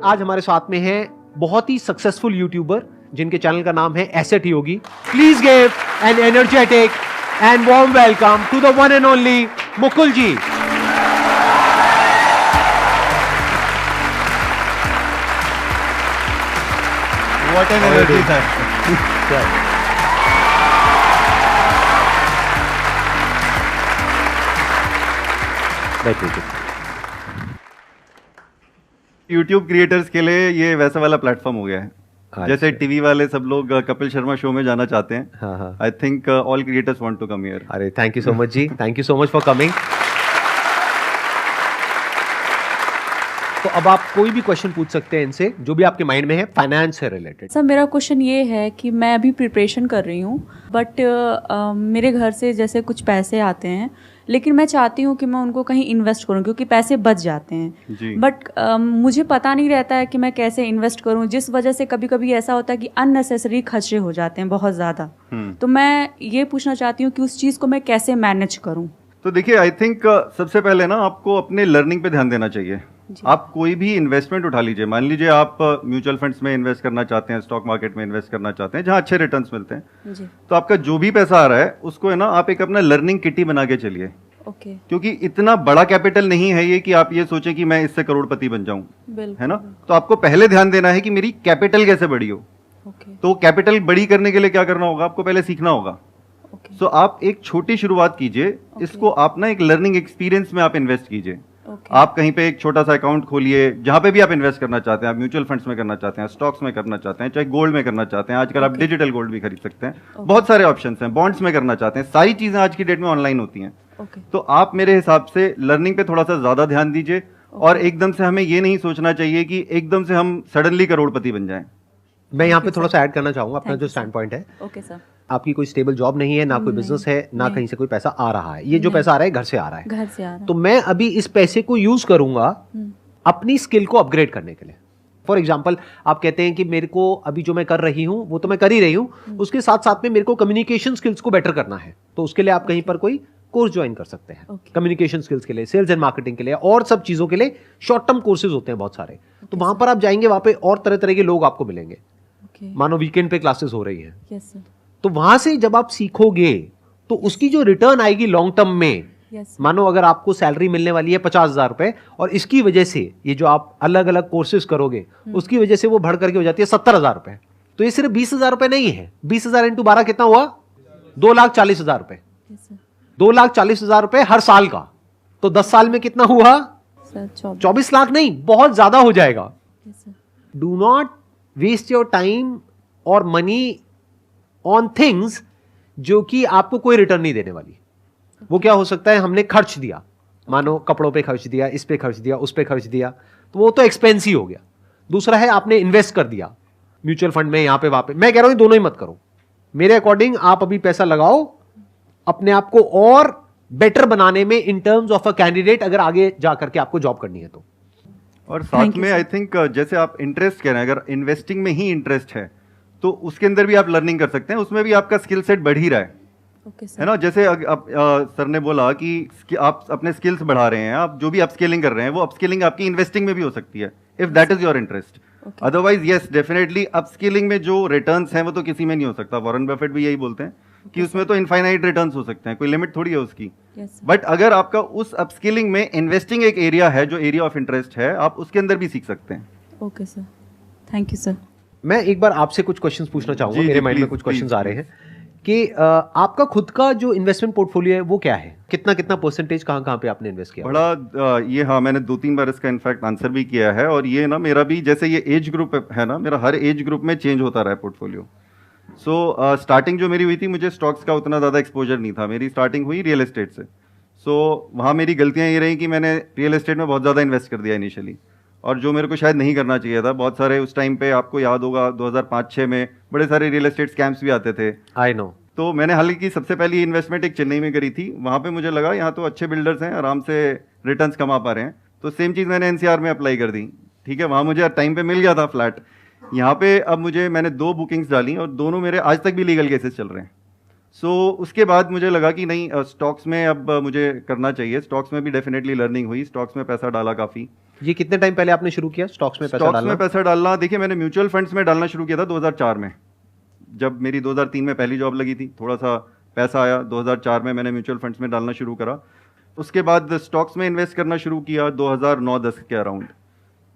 आज हमारे साथ में है बहुत ही सक्सेसफुल यूट्यूबर जिनके चैनल का नाम है asset Yogi. Please give an energetic and warm welcome to the one and only Mukul ji. What an energy, sir. YouTube creators के लिए ये वैसा वाला प्लेटफॉर्म हो गया है जैसे टीवी वाले सब लोग कपिल शर्मा शो में जाना चाहते हैं। I think all creators want to come here. अरे thank you so much ji, thank you so much for coming. तो अब आप कोई भी क्वेश्चन पूछ सकते हैं इनसे जो भी आपके माइंड में है फाइनेंस से रिलेटेड। सर मेरा क्वेश्चन ये है कि मैं अभी प्रिपरेशन कर रही हूँ बट मेरे घर से जैसे कुछ पैसे आते हैं लेकिन मैं चाहती हूँ कि मैं उनको कहीं इन्वेस्ट करूँ क्योंकि पैसे बच जाते हैं बट मुझे पता नहीं रहता है कि मैं कैसे इन्वेस्ट करूँ, जिस वजह से कभी कभी ऐसा होता है कि अननेसेसरी खर्चे हो जाते हैं बहुत ज़्यादा। तो मैं ये पूछना चाहती हूँ कि उस चीज़ को मैं कैसे मैनेज करूँ। तो देखिए आई थिंक सबसे पहले ना आपको अपने लर्निंग पे ध्यान देना चाहिए। आप कोई भी इन्वेस्टमेंट उठा लीजिए, मान लीजिए आप म्यूचुअल फंड्स में इन्वेस्ट करना चाहते हैं, स्टॉक मार्केट में इन्वेस्ट करना चाहते हैं जहां अच्छे रिटर्न्स मिलते हैं जी। तो आपका जो भी पैसा आ रहा है उसको है ना आप एक अपना लर्निंग किटी बना के चलिए। क्योंकि इतना बड़ा कैपिटल नहीं है ये कि आप ये सोचें कि मैं इससे करोड़पति बन जाऊं, है ना। तो आपको पहले ध्यान देना है कि मेरी कैपिटल कैसे बड़ी हो। तो कैपिटल बड़ी करने के लिए क्या करना होगा, आपको पहले सीखना होगा। सो आप एक छोटी शुरुआत कीजिए, इसको आप ना एक लर्निंग एक्सपीरियंस में आप इन्वेस्ट कीजिए। आप कहीं पे एक छोटा सा अकाउंट खोलिए जहां पे भी आप इन्वेस्ट करना चाहते हैं। आप म्यूचुअल फंड्स में करना चाहते हैं, स्टॉक्स में करना चाहते हैं, चाहे गोल्ड में करना चाहते हैं, आजकल आप डिजिटल गोल्ड भी खरीद सकते हैं। बहुत सारे ऑप्शंस हैं, बॉन्ड्स में करना चाहते हैं, सारी चीजें आज की डेट में ऑनलाइन होती हैं। तो आप मेरे हिसाब से लर्निंग पे थोड़ा सा ज्यादा ध्यान दीजिए और एकदम से हमें ये नहीं सोचना चाहिए कि एकदम से हम सडनली करोड़पति बन जाएं। मैं यहाँ पे थोड़ा सा ऐड करना चाहूंगा अपना जो स्टैंड पॉइंट है। Okay sir. आपकी कोई स्टेबल जॉब नहीं है, ना कोई बिजनेस है, ना कहीं से कोई पैसा आ रहा है। ये जो पैसा आ रहा है घर से आ रहा है, घर से आ रहा है। तो मैं अभी इस पैसे को यूज करूंगा अपनी स्किल को अपग्रेड करने के लिए। फॉर एग्जाम्पल आप कहते हैं कि मेरे को अभी जो मैं कर रही हूँ वो तो मैं कर ही रही हूँ, उसके साथ साथ में मेरे को कम्युनिकेशन स्किल्स को बेटर करना है। तो उसके लिए आप कहीं पर कोई कोर्स ज्वाइन कर सकते हैं कम्युनिकेशन स्किल्स के लिए, सेल्स एंड मार्केटिंग के लिए और सब चीजों के लिए शॉर्ट टर्म कोर्सेज होते हैं बहुत सारे। तो वहां पर आप जाएंगे, वहां पे और तरह तरह के लोग आपको मिलेंगे। मानो वीकेंड पे क्लासेस हो रही है, तो वहां से जब आप सीखोगे तो उसकी जो रिटर्न आएगी लॉन्ग टर्म में, मानो अगर आपको सैलरी मिलने वाली है 50,000 रुपए और इसकी वजह से ये जो आप अलग अलग कोर्सेज करोगे उसकी वजह से वो बढ़ करके हो जाती है 70,000 रुपए। तो ये सिर्फ 20,000 रुपए नहीं है, 20,000 इंटू 12 कितना हुआ, 2,40,000 रुपए। 2,40,000 रुपए हर साल का, तो 10 साल में कितना हुआ, 24 लाख नहीं, बहुत ज्यादा हो जाएगा। Do not waste your time और मनी ऑन थिंग्स जो कि आपको कोई रिटर्न नहीं देने वाली। वो क्या हो सकता है, हमने खर्च दिया, मानो कपड़ों पे खर्च दिया, इस पे खर्च दिया, उस पे खर्च दिया, तो वो तो एक्सपेंस ही हो गया। दूसरा है आपने इन्वेस्ट कर दिया म्यूचुअल फंड में, यहां पे वहां पे। मैं कह रहा हूं दोनों ही मत करो। मेरे अकॉर्डिंग आप अभी पैसा लगाओ अपने आप को और बेटर बनाने में in terms of a candidate, अगर आगे जाकर के आपको जॉब करनी है तो। और साथ में आई थिंक जैसे आप इंटरेस्ट कह रहे हैं, अगर इन्वेस्टिंग में ही इंटरेस्ट है तो उसके अंदर भी आप लर्निंग कर सकते हैं, उसमें भी आपका स्किल सेट बढ़ ही रहा है। है ना। जैसे सर ने बोला कि आप अपने स्किल्स बढ़ा रहे हैं, आप जो भी अपस्किलिंग कर रहे हैं वो अपस्किलिंग आपकी इन्वेस्टिंग में भी हो सकती है if that is your interest. Otherwise yes definitely upskilling में जो रिटर्न्स हैं वो तो किसी में नहीं हो सकता। वॉरेन बफेट भी यही बोलते हैं कि उसमें तो इनफाइनाइट रिटर्न्स हो सकते हैं, कोई लिमिट थोड़ी है उसकी। बट अगर आपका उस अपस्किलिंग में इन्वेस्टिंग एक एरिया है जो एरिया ऑफ इंटरेस्ट है, आप उसके अंदर भी सीख सकते हैं। Okay sir, thank you sir. मैं एक बार आपसे कुछ क्वेश्चंस पूछना चाहूंगा, मेरे माइंड में कुछ क्वेश्चंस आ रहे हैं कि आपका खुद का जो इन्वेस्टमेंट पोर्टफोलियो है वो क्या है, कितना कितना परसेंटेज कहाँ पे आपने इन्वेस्ट किया? बड़ा ये हाँ, मैंने 2-3 बार इसका इनफैक्ट आंसर भी किया है। और ये ना मेरा भी जैसे ये एज ग्रुप है ना, मेरा हर एज ग्रुप में चेंज होता रहा है पोर्टफोलियो। सो स्टार्टिंग जो मेरी हुई थी, मुझे स्टॉक्स का उतना ज़्यादा एक्सपोजर नहीं था, मेरी स्टार्टिंग हुई रियल एस्टेट से। सो वहाँ मेरी गलतियाँ ये रही कि मैंने रियल एस्टेट में बहुत ज़्यादा इन्वेस्ट कर दिया इनिशियली, और जो मेरे को शायद नहीं करना चाहिए था। बहुत सारे उस टाइम पे आपको याद होगा 2005-6 में बड़े सारे रियल एस्टेट स्कैम्स भी आते थे। I know. तो मैंने हालांकि सबसे पहली इन्वेस्टमेंट एक चेन्नई में करी थी। वहाँ पे मुझे लगा यहाँ तो अच्छे बिल्डर्स हैं, आराम से रिटर्न्स कमा पा रहे हैं, तो सेम चीज़ मैंने एनसीआर में अप्लाई कर दी। ठीक है, वहाँ मुझे टाइम पे मिल गया था फ्लैट। यहाँ पे अब मैंने 2 बुकिंग्स डाली और दोनों मेरे आज तक भी लीगल केसेस चल रहे हैं। सो उसके बाद मुझे लगा कि नहीं, स्टॉक्स में अब मुझे करना चाहिए। स्टॉक्स में भी डेफिनेटली लर्निंग हुई, स्टॉक्स में पैसा डाला काफ़ी। ये कितने टाइम पहले आपने शुरू किया स्टॉक्स में पैसा डालना? स्टॉक्स में पैसा डालना, देखिए मैंने म्यूचुअल फंड्स में डालना शुरू किया था 2004 में, जब मेरी 2003 में पहली जॉब लगी थी। थोड़ा सा पैसा आया, 2004 में मैंने म्यूचुअल फंड्स में डालना शुरू करा। उसके बाद स्टॉक्स में इन्वेस्ट करना शुरू किया 2009-10 के अराउंड।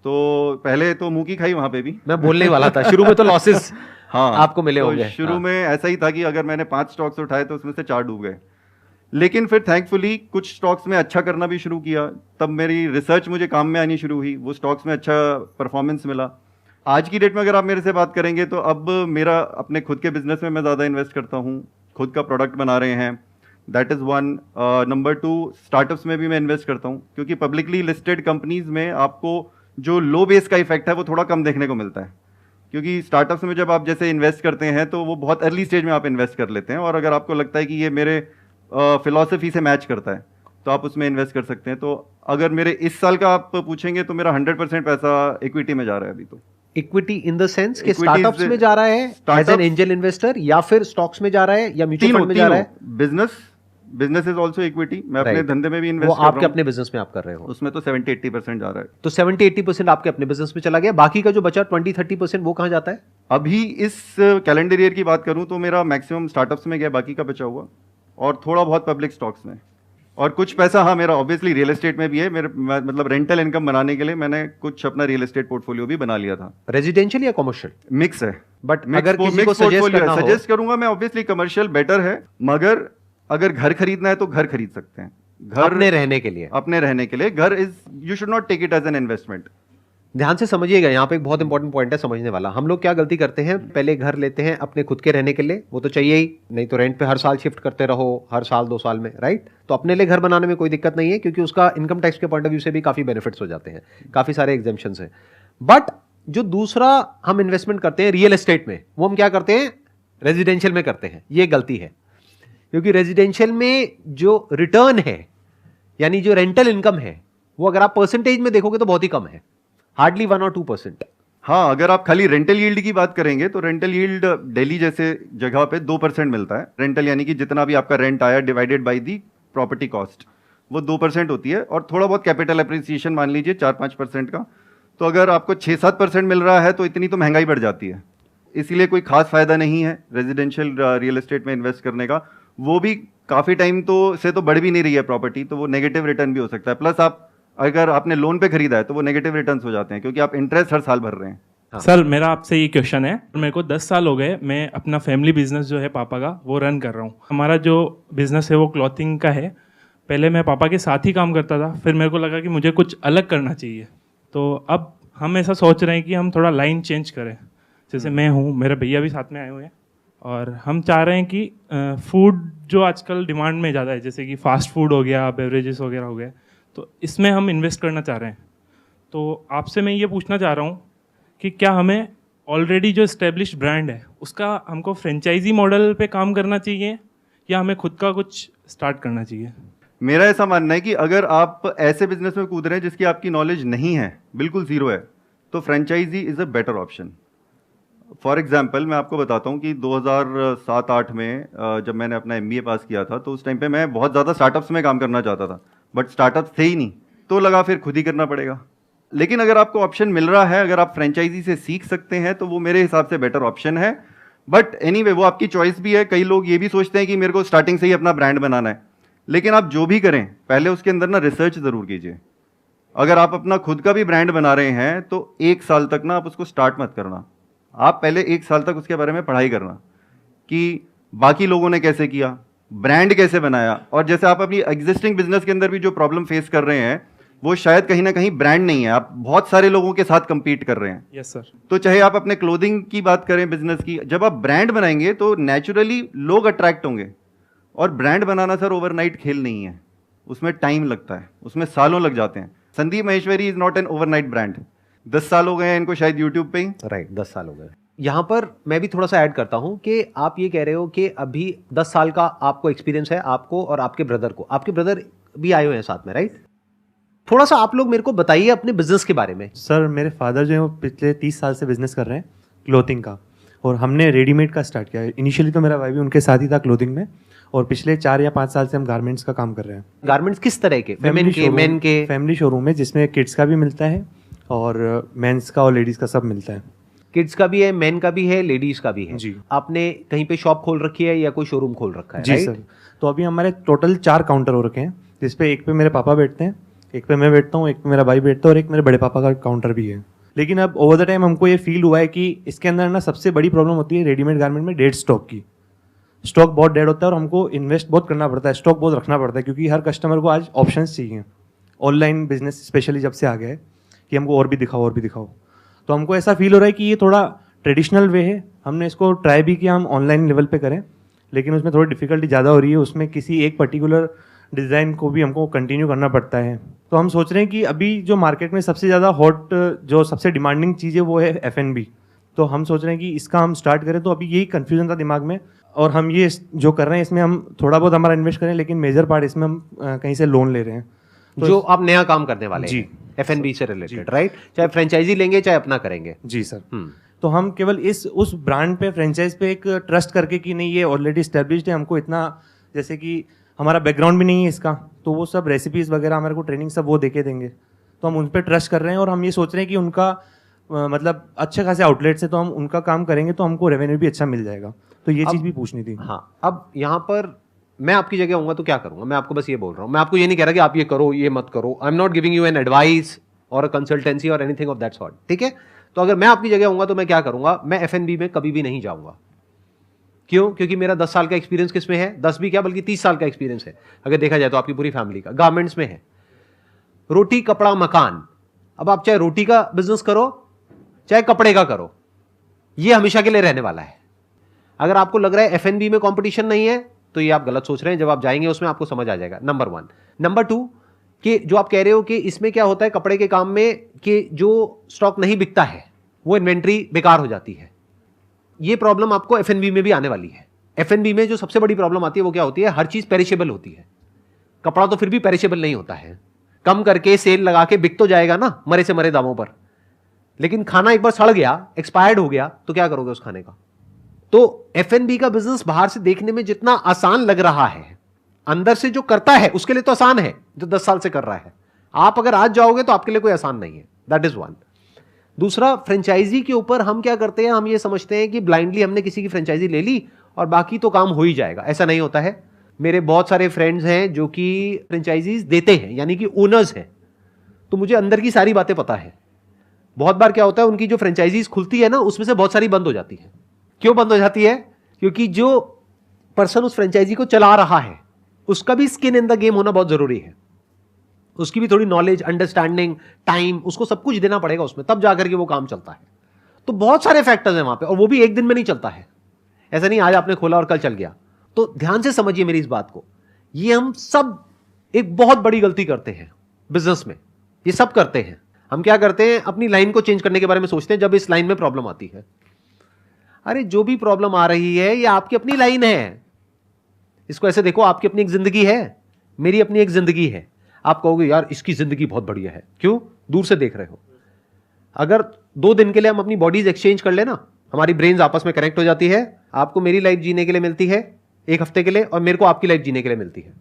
तो पहले तो मुंह की खाई वहां पे भी, मैं बोलने वाला था, शुरू में तो लॉसेस हाँ आपको मिले तो होंगे। शुरू हाँ। में ऐसा ही था कि अगर मैंने 5 स्टॉक्स उठाए तो उसमें से 4 डूब गए। लेकिन फिर थैंकफुली कुछ स्टॉक्स में अच्छा करना भी शुरू किया, तब मेरी रिसर्च मुझे काम में आनी शुरू हुई, वो स्टॉक्स में अच्छा परफॉर्मेंस मिला। आज की डेट में अगर आप मेरे से बात करेंगे तो अब मेरा अपने खुद के बिजनेस में मैं ज़्यादा इन्वेस्ट करता हूँ, खुद का प्रोडक्ट बना रहे हैं, that is one. Number 2, startups में भी मैं इन्वेस्ट करता हूँ, क्योंकि पब्लिकली लिस्टेड कंपनीज में आपको जो लो बेस का इफेक्ट है वो थोड़ा कम देखने को मिलता है। क्योंकि स्टार्टअप्स में जब आप जैसे इन्वेस्ट करते हैं तो वो बहुत अर्ली स्टेज में आप इन्वेस्ट कर लेते हैं, और अगर आपको लगता है कि ये मेरे फिलॉसफी से मैच करता है तो आप उसमें इन्वेस्ट कर सकते हैं। तो अगर मेरे इस साल का आप पूछेंगे तो मेरा 100% पैसा इक्विटी में जा रहा है अभी। तो इक्विटी इन द सेंस कि Equities स्टार्टअप्स में जा रहा है एज एन एंजल इन्वेस्टर, या फिर स्टॉक्स में जा रहा है, या म्यूचुअल फंड में जा रहा है? Business is also equity. मैं अपने Right. धंधे में भी वो इन्वेस्ट कर आपके रहा हूँ, अपने बिजनेस में आप कर रहे हो, उसमें तो 70-80% जा रहा है। तो 70-80% आपके अपने बिजनेस में चला गया, बाकी का जो बचा 20-30% वो कहाँ जाता है? अभी इस कैलेंडर ईयर की बात करूं तो मेरा मैक्सिमम स्टार्टअप्स में गया, बाकी का बचा हुआ, और थोड़ा बहुत पब्लिक स्टॉक्स में, और कुछ पैसा हाँ मेरा ऑब्वियसली रियल एस्टेट में भी है। मेरे मतलब रेंटल इनकम बनाने के लिए मैंने कुछ अपना रियल एस्टेट पोर्टफोलियो भी बना लिया था। रेजिडेंशियल या कॉमर्शियल? मिक्स है, बट अगर किसी को सजेस्ट करूंगा मैं, ऑब्वियसली कमर्शियल बेटर है, मगर अगर घर खरीदना है तो घर खरीद सकते हैं। घर अपने रहने के लिए, अपने रहने के लिए घर is, you should not take it as an investment. ध्यान से समझिएगा, यहाँ पे एक बहुत इंपॉर्टेंट पॉइंट है समझने वाला। हम लोग क्या गलती करते हैं, पहले घर लेते हैं अपने खुद के रहने के लिए, वो तो चाहिए ही, नहीं तो रेंट पे हर साल शिफ्ट करते रहो, हर साल 2 साल में, राइट? तो अपने लिए घर बनाने में कोई दिक्कत नहीं है, क्योंकि उसका इनकम टैक्स के पॉइंट ऑफ व्यू से भी काफी बेनिफिट्स हो जाते हैं, काफी सारे एग्जेम्पशंस हैं। बट जो दूसरा हम इन्वेस्टमेंट करते हैं रियल एस्टेट में, वो हम क्या करते हैं, रेजिडेंशियल में करते हैं। ये गलती है, क्योंकि रेजिडेंशियल में जो रिटर्न है, यानी जो रेंटल इनकम है, वो अगर आप परसेंटेज में देखोगे तो बहुत ही कम है, हार्डली 1 और 2%। हाँ, अगर आप खाली रेंटल यील्ड की बात करेंगे तो रेंटल यील्ड दिल्ली जैसे जगह पे 2% मिलता है। रेंटल यानी कि जितना भी आपका रेंट आया divided by the property cost, वो 2% होती है, और थोड़ा बहुत कैपिटल एप्रिसिएशन मान लीजिए 4-5% का। तो अगर आपको 6-7% मिल रहा है तो इतनी तो महंगाई बढ़ जाती है, इसीलिए कोई खास फायदा नहीं है रेजिडेंशियल रियल एस्टेट में इन्वेस्ट करने का। वो भी काफ़ी टाइम तो बढ़ भी नहीं रही है प्रॉपर्टी, तो वो नेगेटिव रिटर्न भी हो सकता है। प्लस आप अगर आपने लोन पे खरीदा है तो वो नेगेटिव रिटर्न्स हो जाते हैं, क्योंकि आप इंटरेस्ट हर साल भर रहे हैं। हाँ। सर मेरा आपसे ये क्वेश्चन है, मेरे को 10 साल हो गए, मैं अपना फैमिली बिजनेस जो है पापा का वो रन कर रहा हूँ। हमारा जो बिजनेस है वो क्लॉथिंग का है। पहले मैं पापा के साथ ही काम करता था, फिर मेरे को लगा कि मुझे कुछ अलग करना चाहिए, तो अब हम ऐसा सोच रहे हैं कि हम थोड़ा लाइन चेंज करें। जैसे मैं हूँ, मेरे भैया भी साथ में आए हुए हैं, और हम चाह रहे हैं कि फूड जो आजकल डिमांड में ज़्यादा है, जैसे कि फास्ट फूड हो गया, बेवरेजेस वगैरह हो गए, तो इसमें हम इन्वेस्ट करना चाह रहे हैं। तो आपसे मैं ये पूछना चाह रहा हूँ कि क्या हमें ऑलरेडी जो इस्टेब्लिश्ड ब्रांड है उसका हमको फ्रेंचाइजी मॉडल पे काम करना चाहिए, या हमें खुद का कुछ स्टार्ट करना चाहिए? मेरा ऐसा मानना है कि अगर आप ऐसे बिजनेस में कूद रहे हैं जिसकी आपकी नॉलेज नहीं है, बिल्कुल जीरो है, तो franchisee is a better option. For example मैं आपको बताता हूँ कि 2007-8 में जब मैंने अपना MBA पास किया था, तो उस टाइम पे मैं बहुत ज़्यादा स्टार्टअप्स में काम करना चाहता था, बट स्टार्टअप्स थे ही नहीं, तो लगा फिर खुद ही करना पड़ेगा। लेकिन अगर आपको ऑप्शन मिल रहा है, अगर आप फ्रेंचाइजी से सीख सकते हैं, तो वो मेरे हिसाब से बेटर ऑप्शन है। बट एनीवे वो आपकी चॉइस भी है। कई लोग ये भी सोचते हैं कि मेरे को स्टार्टिंग से ही अपना ब्रांड बनाना है, लेकिन आप जो भी करें पहले उसके अंदर ना रिसर्च ज़रूर कीजिए। अगर आप अपना खुद का भी ब्रांड बना रहे हैं तो 1 साल तक ना आप उसको स्टार्ट मत करना, आप पहले 1 साल तक उसके बारे में पढ़ाई करना कि बाकी लोगों ने कैसे किया, ब्रांड कैसे बनाया। और जैसे आप अपनी एग्जिस्टिंग बिजनेस के अंदर भी जो प्रॉब्लम फेस कर रहे हैं, वो शायद कहीं ना कहीं ब्रांड नहीं है, आप बहुत सारे लोगों के साथ कंपीट कर रहे हैं। Yes sir. तो चाहे आप अपने क्लोथिंग की बात करें, बिजनेस की, जब आप ब्रांड बनाएंगे तो नेचुरली लोग अट्रैक्ट होंगे। और ब्रांड बनाना सर ओवरनाइट खेल नहीं है, उसमें टाइम लगता है, उसमें सालों लग जाते हैं। Sandeep Maheshwari is not an overnight brand. 10 साल हो गए हैं इनको शायद यूट्यूब पे ही। राइट, 10 साल हो गए। यहाँ पर मैं भी थोड़ा सा ऐड करता हूँ कि आप ये कह रहे हो कि अभी 10 साल का आपको एक्सपीरियंस है, आपको और आपके ब्रदर को। आपके ब्रदर भी आए हुए हैं साथ में, राइट? थोड़ा सा आप लोग मेरे को बताइए अपने बिजनेस के बारे में। सर मेरे फादर जो है वो पिछले 30 साल से बिजनेस कर रहे हैं क्लोथिंग का, और हमने रेडीमेड का स्टार्ट किया। इनिशियली तो मेरा भाई भी उनके साथ ही था क्लोथिंग में, और पिछले 4 या 5 साल से हम गारमेंट्स का काम कर रहे हैं। गारमेंट्स किस तरह के? फेमिन के, मेन के? फैमिली शोरूम है जिसमें किड्स का भी मिलता है और मेंस का और लेडीज़ का सब मिलता है। किड्स का भी है, मेन का भी है, लेडीज का भी है जी। आपने कहीं पे शॉप खोल रखी है या कोई शोरूम खोल रखा है? जी सर। तो अभी हमारे टोटल 4 काउंटर हो रखे हैं, जिसपे एक पे मेरे पापा बैठते हैं, एक पे मैं बैठता हूँ, एक पे मेरा भाई बैठता है और एक मेरे बड़े पापा का काउंटर भी है। लेकिन अब ओवर द टाइम हमको ये फील हुआ है कि इसके अंदर ना सबसे बड़ी प्रॉब्लम होती है रेडीमेड गारमेंट में डेड स्टॉक की। स्टॉक बहुत डेड होता है और हमको इन्वेस्ट बहुत करना पड़ता है, स्टॉक बहुत रखना पड़ता है, क्योंकि हर कस्टमर को आज ऑप्शंस चाहिए। ऑनलाइन बिजनेस स्पेशली जब से आ गया है कि हमको और भी दिखाओ और भी दिखाओ, तो हमको ऐसा फील हो रहा है कि ये थोड़ा ट्रेडिशनल वे है। हमने इसको ट्राई भी किया हम ऑनलाइन लेवल पे करें, लेकिन उसमें थोड़ी डिफिकल्टी ज़्यादा हो रही है। उसमें किसी एक पर्टिकुलर डिज़ाइन को भी हमको कंटिन्यू करना पड़ता है। तो हम सोच रहे हैं कि अभी जो मार्केट में सबसे ज़्यादा हॉट, जो सबसे डिमांडिंग चीज़ है वो है F&B। तो हम सोच रहे हैं कि इसका हम स्टार्ट करें। तो अभी यही कन्फ्यूजन था दिमाग में, और हम ये जो कर रहे हैं इसमें हम थोड़ा बहुत हमारा इन्वेस्ट करें, लेकिन मेजर पार्ट इसमें हम कहीं से लोन ले रहे हैं। तो जो आप नया काम करने वाले जी। हैं F&B से रिलेटेड, राइट? चाहे फ्रेंचाइजी लेंगे चाहे अपना करेंगे। जी सर। तो हम केवल उस ब्रांड पे, फ्रेंचाइज पे एक ट्रस्ट करके कि नहीं ये ऑलरेडी एस्टेब्लिश्ड है, हमको इतना, जैसे कि हमारा बैकग्राउंड भी नहीं है इसका, तो वो सब रेसिपीज़ वगैरह हमारे को ट्रेनिंग सब वो देके देंगे। तो हम उन पर ट्रस्ट कर रहे हैं और हम ये सोच रहे हैं कि उनका मतलब अच्छे खासे आउटलेट्स है, तो हम उनका काम करेंगे तो हमको रेवेन्यू भी अच्छा मिल जाएगा। तो ये चीज़ भी पूछनी थी। हाँ, अब यहाँ पर मैं आपकी जगह होऊंगा तो क्या करूंगा? मैं आपको बस ये बोल रहा हूँ, मैं आपको ये नहीं कह रहा कि आप ये करो ये मत करो। I am not giving you an advice और अ कंसल्टेंसी और एनीथिंग ऑफ दैट सॉर्ट, ठीक है? तो अगर मैं आपकी जगह होऊंगा तो मैं क्या करूंगा? मैं F&B में कभी भी नहीं जाऊंगा। क्यों? क्योंकि मेरा 10 साल का एक्सपीरियंस किस में है? 10 भी क्या बल्कि 30 साल का एक्सपीरियंस है अगर देखा जाए तो आपकी पूरी फैमिली का। गारमेंट्स में है, रोटी कपड़ा मकान। अब आप चाहे रोटी का बिजनेस करो चाहे कपड़े का करो, ये हमेशा के लिए रहने वाला है। अगर आपको लग रहा है F&B में कंपटीशन नहीं है तो ये आप गलत सोच रहे हैं। जब आप जाएंगे उसमें आपको समझ आ जाएगा, नंबर 1। नंबर 2 कि जो आप कह रहे हो कि इसमें क्या होता है कपड़े के काम में कि जो स्टॉक नहीं बिकता है वो इन्वेंट्री बेकार हो जाती है। ये प्रॉब्लम आपको F&B में भी आने वाली है। F&B में जो सबसे बड़ी प्रॉब्लम आती है वो क्या होती है? हर चीज पेरिशेबल होती है। कपड़ा तो फिर भी पेरिशेबल नहीं होता है, कम करके सेल लगा के बिक तो जाएगा ना मरे से मरे दामों पर, लेकिन खाना एक बार सड़ गया, एक्सपायर्ड हो गया, तो क्या करोगे उस खाने का? तो F&B का बिजनेस बाहर से देखने में जितना आसान लग रहा है, अंदर से जो करता है उसके लिए तो आसान है, जो 10 साल से कर रहा है। आप अगर आज जाओगे तो आपके लिए कोई आसान नहीं है। That is 1। दूसरा, फ्रेंचाइजी के ऊपर हम क्या करते हैं? हम ये समझते हैं कि ब्लाइंडली हमने किसी की फ्रेंचाइजी ले ली और बाकी तो काम हो ही जाएगा। ऐसा नहीं होता है। मेरे बहुत सारे फ्रेंड्स हैं जो कि फ्रेंचाइजीज देते हैं, यानी कि ओनर्स हैं, तो मुझे अंदर की सारी बातें पता है। बहुत बार क्या होता है, उनकी जो फ्रेंचाइजीज खुलती है ना उसमें से बहुत सारी बंद हो जाती है। क्यों बंद हो जाती है? क्योंकि जो पर्सन उस फ्रेंचाइजी को चला रहा है उसका भी स्किन इन द गेम होना बहुत जरूरी है। उसकी भी थोड़ी नॉलेज, अंडरस्टैंडिंग, टाइम, उसको सब कुछ देना पड़ेगा उसमें, तब जाकर के वो काम चलता है। तो बहुत सारे फैक्टर्स हैं वहां पे, और वो भी एक दिन में नहीं चलता है। ऐसा नहीं आज आपने खोला और कल चल गया। तो ध्यान से समझिए मेरी इस बात को। ये हम सब एक बहुत बड़ी गलती करते हैं बिजनेस में। ये सब करते हैं। हम क्या करते हैं? अपनी लाइन को चेंज करने के बारे में सोचते हैं जब इस लाइन में प्रॉब्लम आती है। अरे जो भी प्रॉब्लम आ रही है ये आपकी अपनी लाइन है। इसको ऐसे देखो, आपकी अपनी एक जिंदगी है, मेरी अपनी एक जिंदगी है। आप कहोगे यार इसकी जिंदगी बहुत बढ़िया है, क्यों? दूर से देख रहे हो। अगर 2 दिन के लिए हम अपनी बॉडीज एक्सचेंज कर लेना, हमारी ब्रेन्स आपस में कनेक्ट हो जाती है। आपको मेरी लाइफ जीने के लिए मिलती है 1 हफ्ते के लिए, और मेरे को आपकी लाइफ जीने के लिए मिलती है।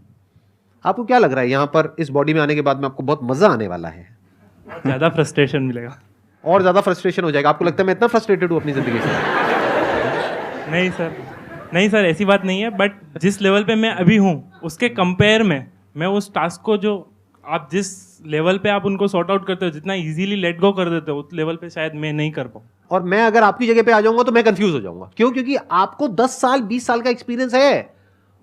आपको क्या लग रहा है यहां पर इस बॉडी में आने के बाद में आपको बहुत मजा आने वाला है? ज़्यादा फ्रस्ट्रेशन मिलेगा और ज्यादा फ्रस्ट्रेशन हो जाएगा। आपको लगता है मैं इतना फ्रस्ट्रेटेड हूं अपनी जिंदगी से? नहीं सर ऐसी बात नहीं है, बट जिस लेवल पे मैं अभी हूँ उसके कंपेयर में मैं उस टास्क को, जो आप जिस लेवल पे आप उनको सॉर्ट आउट करते हो, जितना इजीली लेट गो कर देते हो, उस लेवल पे शायद मैं नहीं कर पाऊँ। और मैं अगर आपकी जगह पे आ जाऊंगा तो मैं कंफ्यूज हो जाऊंगा। क्यों? क्योंकि आपको 10 साल 20 साल का एक्सपीरियंस है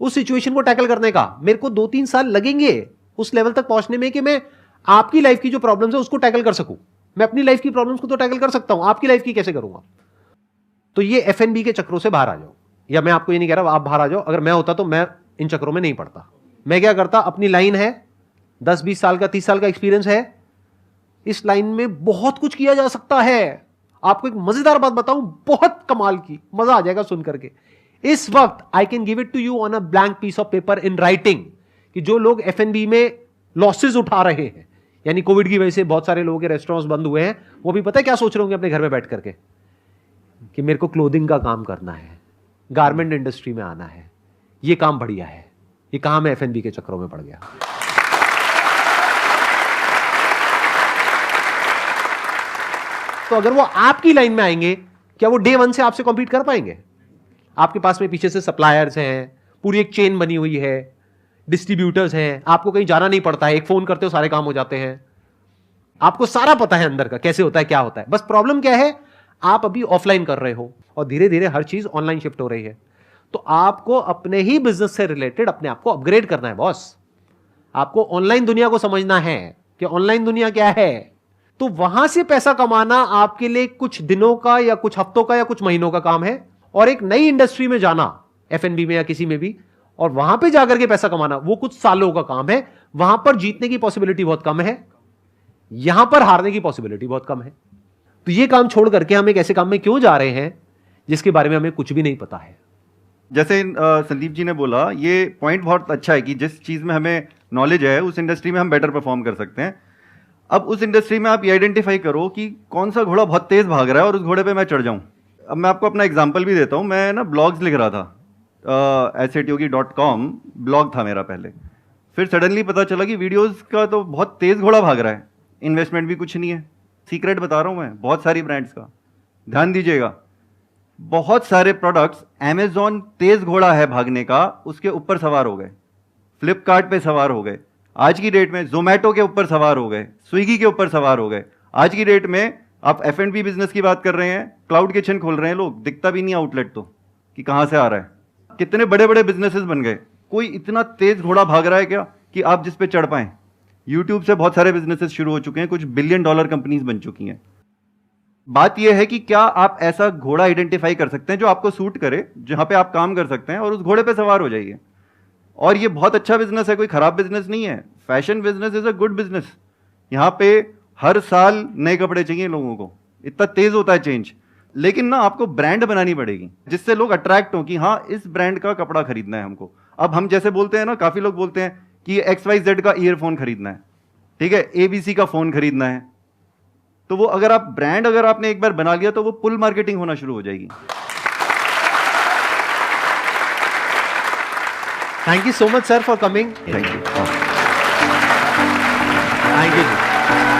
उस सिचुएशन को टैकल करने का। मेरे को 2-3 साल लगेंगे उस लेवल तक पहुंचने में कि मैं आपकी लाइफ की जो प्रॉब्लम्स है उसको टैकल कर सकूं। मैं अपनी लाइफ की प्रॉब्लम्स को तो टैकल कर सकता हूं, आपकी लाइफ की कैसे करूंगा? तो ये F&B के चक्रों से बाहर आ जाओ। या मैं आपको ये नहीं कह रहा आप बाहर आ जाओ, अगर मैं होता तो मैं इन चक्रों में नहीं पड़ता। मैं क्या करता, अपनी लाइन है, 10-20 साल का 30 साल का एक्सपीरियंस है, इस लाइन में बहुत कुछ किया जा सकता है। आपको एक मजेदार बात बताऊं, बहुत कमाल की, मजा आ जाएगा सुन करके। इस वक्त I can give it to you on a blank piece of paper in writing कि जो लोग F&B में लॉसेज उठा रहे हैं, यानी कोविड की वजह से बहुत सारे लोगों के रेस्टोरेंट्स बंद हुए हैं, वो भी पता है क्या सोच रहे होंगे अपने घर में बैठ करके? कि मेरे को क्लोथिंग का काम करना है, गारमेंट इंडस्ट्री में आना है, ये काम बढ़िया है, ये कहां मैं F&B के चक्करों में पड़ गया। तो अगर वो आपकी लाइन में आएंगे, क्या वो डे 1 से आपसे कॉम्पीट कर पाएंगे? आपके पास में पीछे से सप्लायर्स हैं, पूरी एक चेन बनी हुई है, डिस्ट्रीब्यूटर्स हैं, आपको कहीं जाना नहीं पड़ता है, एक फोन करते हो सारे काम हो जाते हैं, आपको सारा पता है अंदर का कैसे होता है, क्या होता है। बस प्रॉब्लम क्या है, आप अभी ऑफलाइन कर रहे हो और धीरे धीरे हर चीज ऑनलाइन शिफ्ट हो रही है। तो आपको अपने ही बिजनेस से रिलेटेड अपने आप को अपग्रेड करना है बॉस। आपको ऑनलाइन दुनिया को समझना है कि ऑनलाइन दुनिया क्या है। तो वहां से पैसा कमाना आपके लिए कुछ दिनों का या कुछ हफ्तों का या कुछ महीनों का काम है, और एक नई इंडस्ट्री में जाना F&B में या किसी में भी, और वहां पे जाकर के पैसा कमाना, वो कुछ सालों का काम है। वहां पर जीतने की पॉसिबिलिटी बहुत कम है, यहां पर हारने की पॉसिबिलिटी बहुत कम है। तो ये काम छोड़ करके हम एक ऐसे काम में क्यों जा रहे हैं जिसके बारे में हमें कुछ भी नहीं पता है। जैसे संदीप जी ने बोला, ये पॉइंट बहुत अच्छा है कि जिस चीज़ में हमें नॉलेज है उस इंडस्ट्री में हम बेटर परफॉर्म कर सकते हैं। अब उस इंडस्ट्री में आप ये आइडेंटिफाई करो कि कौन सा घोड़ा बहुत तेज़ भाग रहा है और उस घोड़े पे मैं चढ़ जाऊं। अब मैं आपको अपना एग्जांपल भी देता हूं। मैं ना ब्लॉग्स लिख रहा था, assetyogi.com ब्लॉग था मेरा पहले। फिर सडनली पता चला कि वीडियोस का तो बहुत तेज़ घोड़ा भाग रहा है, इन्वेस्टमेंट भी कुछ नहीं है। सीक्रेट बता रहा हूं मैं, बहुत सारी ब्रांड्स का ध्यान दीजिएगा। बहुत सारे प्रोडक्ट्स अमेजॉन तेज घोड़ा है भागने का, उसके ऊपर सवार हो गए, फ्लिपकार्ट पे सवार हो गए, आज की डेट में जोमेटो के ऊपर सवार हो गए, स्विगी के ऊपर सवार हो गए। आज की डेट में आप F&B बिजनेस की बात कर रहे हैं, क्लाउड किचन खोल रहे हैं लोग, दिखता भी नहीं आउटलेट तो कि कहां से आ रहा है। कितने बड़े बड़े बिजनेसेस बन गए। कोई इतना तेज घोड़ा भाग रहा है क्या कि आप जिस पे चढ़ पाए। यूट्यूब से बहुत सारे बिजनेसेस शुरू हो चुके हैं, कुछ $1 बिलियन कंपनीज बन चुकी हैं। बात यह है कि क्या आप ऐसा घोड़ा आइडेंटिफाई कर सकते हैं जो आपको सूट करे, जहां पे आप काम कर सकते हैं, और उस घोड़े पे सवार हो जाइए। और ये बहुत अच्छा बिजनेस है, कोई खराब बिजनेस नहीं है। Fashion business is a good business. यहाँ पे हर साल नए कपड़े चाहिए लोगों को, इतना तेज होता है चेंज। लेकिन ना आपको ब्रांड बनानी पड़ेगी जिससे लोग अट्रैक्ट हो कि हाँ इस ब्रांड का कपड़ा खरीदना है हमको। अब हम जैसे बोलते हैं ना, काफी लोग बोलते हैं कि XYZ का ईयरफोन खरीदना है, ठीक है, ABC का फोन खरीदना है। तो वो अगर आप ब्रांड अगर आपने एक बार बना लिया तो वो पुल मार्केटिंग होना शुरू हो जाएगी। Thank you so much sir for coming. Thank you. Thank you.